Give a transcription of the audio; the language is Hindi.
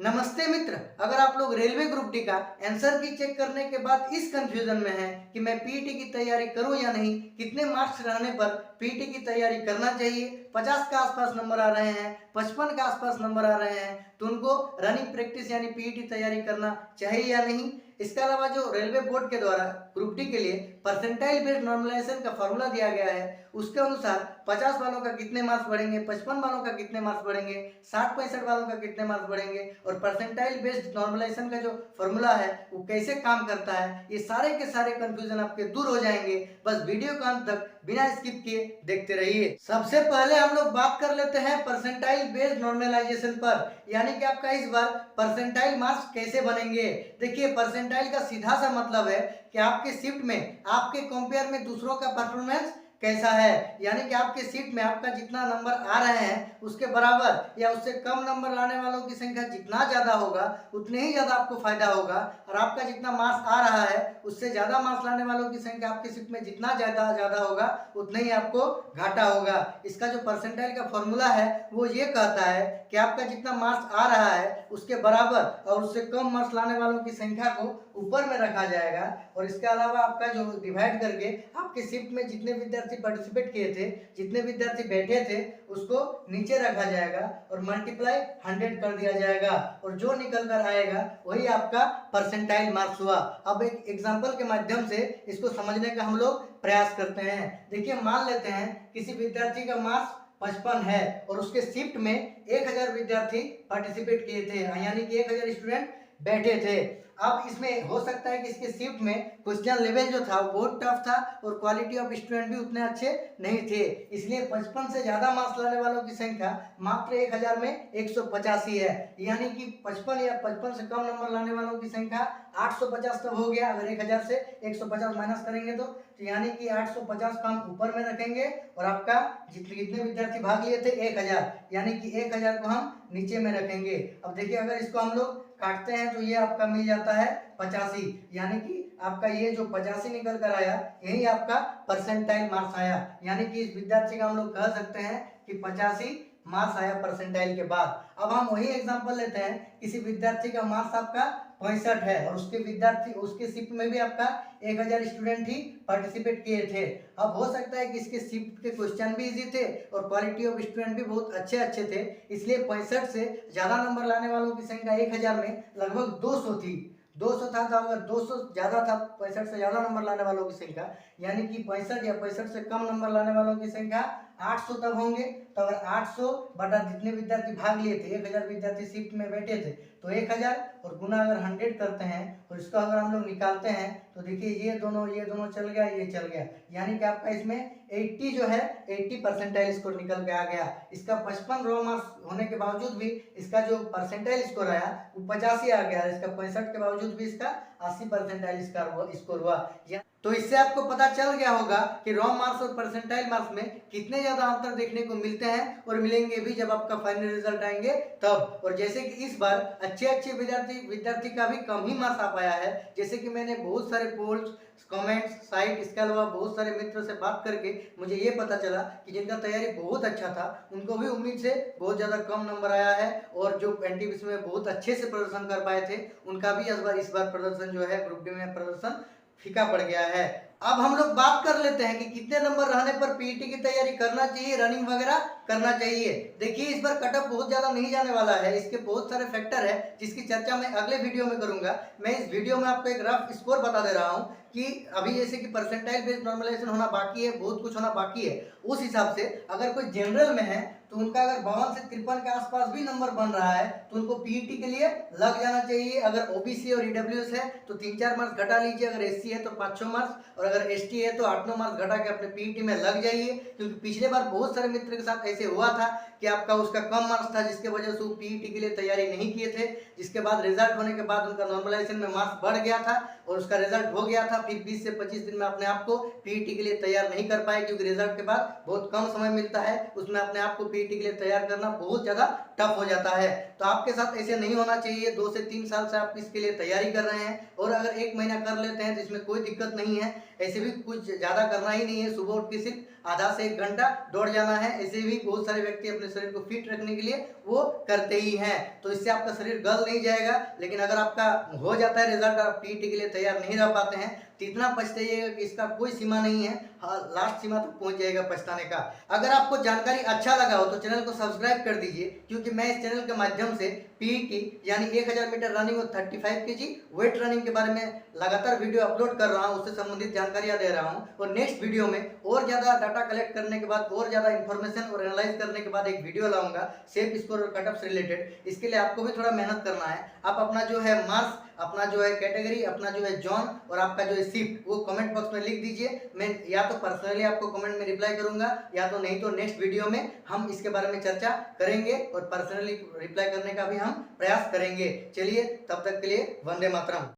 नमस्ते मित्र। अगर आप लोग रेलवे ग्रुप डी का आंसर की चेक करने के बाद इस कंफ्यूजन में हैं कि मैं पीईटी की तैयारी करूं या नहीं, कितने मार्क्स रहने पर पीईटी की तैयारी करना चाहिए, 50 के आसपास नंबर आ रहे हैं, 55 के आसपास नंबर आ रहे हैं, तो उनको रनिंग प्रैक्टिस यानी पीईटी तैयारी करना चाहिए या नहीं। इसके अलावा जो रेलवे बोर्ड के द्वारा ग्रुप डी के लिए परसेंटाइल बेस्ड नॉर्मलाइजेशन का फॉर्मूला दिया गया है, उसके अनुसार 50 वालों का कितने मार्क्स बढ़ेंगे, 55 वालों का कितने मार्क्स बढ़ेंगे, 60-65 वालों का कितने मार्क्स बढ़ेंगे और परसेंटाइल बेस्ड नॉर्मलाइजेशन का जो फॉर्मूला है वो कैसे काम करता है, ये सारे के सारे कंफ्यूजन आपके दूर हो जाएंगे। बस वीडियो को अंत तक बिना स्किप किए देखते रहिए। सबसे पहले हम लोग बात कर लेते हैं परसेंटाइल बेस्ड नॉर्मलाइजेशन पर, यानी कि आपका इस बार परसेंटाइल मार्क्स कैसे बनेंगे। देखिए, परसेंटाइल का सीधा सा मतलब है कि आपके शिफ्ट में आपके कंपेयर में दूसरों का परफॉर्मेंस कैसा है, यानी कि आपके शिफ्ट में आपका जितना नंबर आ रहे हैं उसके बराबर या उससे कम नंबर लाने वालों की संख्या जितना ज्यादा होगा उतने ही ज्यादा आपको फायदा होगा, और आपका जितना मार्क्स आ रहा है उससे ज्यादा मार्क्स लाने वालों की संख्या आपके शिफ्ट में जितना ज्यादा होगा उतना ही आपको घाटा होगा। इसका जो परसेंटाइल का फॉर्मूला है वो ये कहता है कि आपका जितना मार्क्स आ रहा है उसके बराबर और उससे कम मार्क्स लाने वालों की संख्या को ऊपर में रखा जाएगा, और इसके अलावा आपका जो डिवाइड करके आपके शिफ्ट में जितने विद्यार्थी पार्टिसिपेट किए थे, जितने विद्यार्थी बैठे थे, उसको नीचे रखा जाएगा और मल्टीप्लाई 100 कर दिया जाएगा, और जो निकल कर आएगा वही आपका परसेंटाइल मार्क्स हुआ। अब एक एग्जांपल के माध्यम से इसको समझने का हम लोग प्रयास करते हैं। देखिए, मान लेते हैं किसी विद्यार्थी का मार्क्स 55 है और उसके शिफ्ट में 1000 विद्यार्थी पार्टिसिपेट किए थे, यानी कि 1000 स्टूडेंट बैठे थे। अब इसमें हो सकता है कि इसके शिफ्ट में क्वेश्चन लेवल जो था वो बहुत टफ था और क्वालिटी ऑफ स्टूडेंट भी उतने अच्छे नहीं थे, इसलिए 55 से ज्यादा मार्क्स लाने वालों की संख्या मात्र 1000 में 185 है, यानी कि 55 या 55 से कम नंबर लाने वालों की संख्या 850 तब हो गया। अगर 1000 से 150 माइनस करेंगे तो यानी कि 850 का हम ऊपर में रखेंगे और आपका जितने विद्यार्थी भाग लिए थे 1000, यानी कि 1000 को हम नीचे में रखेंगे। अब देखिए, अगर इसको हम लोग काटते हैं तो ये आपका मिल जाता है 85, यानी कि आपका ये जो 85 निकल कर आया यही आपका परसेंटाइल मार्क्स आया, यानी कि इस विद्यार्थी का हम लोग कह सकते हैं कि 85 मार्क्स आया परसेंटाइल के बाद। अब हम वही एग्जांपल लेते हैं, किसी विद्यार्थी का मार्क्स आपका 65 है और उसके शिफ्ट में भी आपका 1000 स्टूडेंट ही पार्टिसिपेट किए थे। अब हो सकता है कि इसके शिफ्ट के क्वेश्चन भी इजी थे और क्वालिटी ऑफ स्टूडेंट भी बहुत अच्छे थे, इसलिए 65 से ज्यादा नंबर लाने वालों की संख्या 1000 में लगभग 200 थी। 200 था, तो अगर 200 ज्यादा था 65 से ज्यादा नंबर लाने वालों की संख्या, यानी कि 65 या 65 से कम नंबर लाने वालों की संख्या 800 तब होंगे। तो अगर 800 बटा जितने विद्यार्थी भाग लिए थे, 1000 विद्यार्थी शिफ्ट में बैठे थे, तो 1000 और गुना अगर 100 करते हैं और इसको अगर हम लोग निकालते हैं तो देखिए ये दोनों चल गया, ये चल गया, यानी कि आपका इसमें 80 जो है 80 परसेंटाइल स्कोर निकल के आ गया। इसका 55 रॉ मार्क्स होने के बावजूद भी इसका जो परसेंटाइल स्कोर आया वो 85 आ गया, इसका 65 के बावजूद भी इसका 80 परसेंटाइल स्कोर हुआ। तो इससे आपको पता चल गया होगा कि रॉ मार्क्स और परसेंटाइल मार्क्स में कितने ज्यादा अंतर देखने को मिलते हैं और मिलेंगे भी जब आपका फाइनल रिजल्ट आएंगे तब। और जैसे कि इस बार अच्छे विद्यार्थी का भी कम ही मार्क्स आ पाया है, जैसे कि मैंने बहुत सारे पोल्स, कमेंट्स, साइट, इसके अलावा बहुत सारे मित्र से बात करके मुझे ये पता चला कि जिनका तैयारी बहुत अच्छा था उनको भी उम्मीद से बहुत ज़्यादा कम नंबर आया है, और जो एनटीपीसी में बहुत अच्छे से प्रदर्शन कर पाए थे उनका भी इस बार प्रदर्शन जो है ग्रुप डी में प्रदर्शन फीका पड़ गया है। अब हम लोग बात कर लेते हैं कि कितने नंबर रहने पर पीईटी की तैयारी करना चाहिए, रनिंग वगैरह करना चाहिए। देखिए, इस बार कटअप बहुत ज्यादा नहीं जाने वाला है, इसके बहुत सारे फैक्टर है जिसकी चर्चा मैं अगले वीडियो में करूंगा। मैं इस वीडियो में आपको एक रफ स्कोर बता दे रहा हूं कि अभी जैसे कि परसेंटाइल बेस्ड नॉर्मलाइजेशन होना बाकी है, बहुत कुछ होना बाकी है, उस हिसाब से अगर कोई जनरल में है तो उनका अगर 52 से 53 के आसपास भी नंबर बन रहा है तो उनको पीईटी के लिए लग जाना चाहिए। अगर ओबीसी और ईडब्ल्यूएस है तो 3-4 मार्क्स घटा लीजिए, अगर एससी है तो 5-6 मार्क्स, और अगर एसटी है तो 8-9 मार्क्स घटा के अपने पीईटी में लग जाइए, क्योंकि पिछले बार बहुत सारे मित्र के साथ ऐसे हुआ था कि आपका उसका कम मार्क्स था जिसके वजह से वो पीईटी के लिए तैयारी नहीं किए थे, जिसके बाद रिजल्ट होने के बाद उनका नॉर्मलाइजेशन में मार्क्स बढ़ गया था और उसका रिजल्ट हो गया था, फिर 20 से 25 दिन में अपने आप को पीईटी के लिए तैयार नहीं कर पाए, क्योंकि रिजल्ट के बाद बहुत कम समय मिलता है, उसमें अपने आप को पीईटी के लिए तैयार करना बहुत ज्यादा टफ हो जाता है। तो आपके साथ ऐसे नहीं होना चाहिए। 2 से 3 साल से आप इसके लिए तैयारी कर रहे हैं और अगर 1 महीना कर लेते हैं तो इसमें कोई दिक्कत नहीं है। ऐसे भी कुछ ज़्यादा करना ही नहीं है, सुबह उठ के सिर्फ आधा से 1 घंटा दौड़ जाना है। ऐसे भी बहुत सारे व्यक्ति अपने शरीर को फिट रखने के लिए वो करते ही हैं। तो इससे आपका शरीर गल नहीं जाएगा। लेकिन अगर आपका हो जाता है रिजल्ट, आप पीटी के लिए तैयार नहीं रह पाते हैं, तो इतना पछताइएगा कि इसका कोई सीमा नहीं है। हाँ, लास्ट सीमा तक पहुंच जाएगा पछताने का। अगर आपको जानकारी अच्छा लगा हो तो चैनल को सब्सक्राइब कर दीजिए, क्योंकि मैं इस चैनल के माध्यम से पीटी यानी 1000 मीटर रनिंग और 35 केजी वेट रनिंग के बारे में लगातार वीडियो अपलोड कर रहा हूं, उससे संबंधित जानकारियां दे रहा हूं। और नेक्स्ट वीडियो में और ज़्यादा डाटा कलेक्ट करने के बाद, और ज़्यादा इन्फॉर्मेशन और एनालाइज करने के बाद एक वीडियो लाऊंगा सेफ स्कोर और कटअप से रिलेटेड। इसके लिए आपको भी थोड़ा मेहनत करना है। आप अपना जो है मार्क्स, अपना जो है कैटेगरी, अपना जो है जॉन और आपका जो है शिफ्ट वो कमेंट बॉक्स में लिख दीजिए। मैं या तो पर्सनली आपको कमेंट में रिप्लाई करूंगा, या तो नहीं तो नेक्स्ट वीडियो में हम इसके बारे में चर्चा करेंगे और पर्सनली रिप्लाई करने का भी हम प्रयास करेंगे। चलिए, तब तक के लिए वंदे मातरम।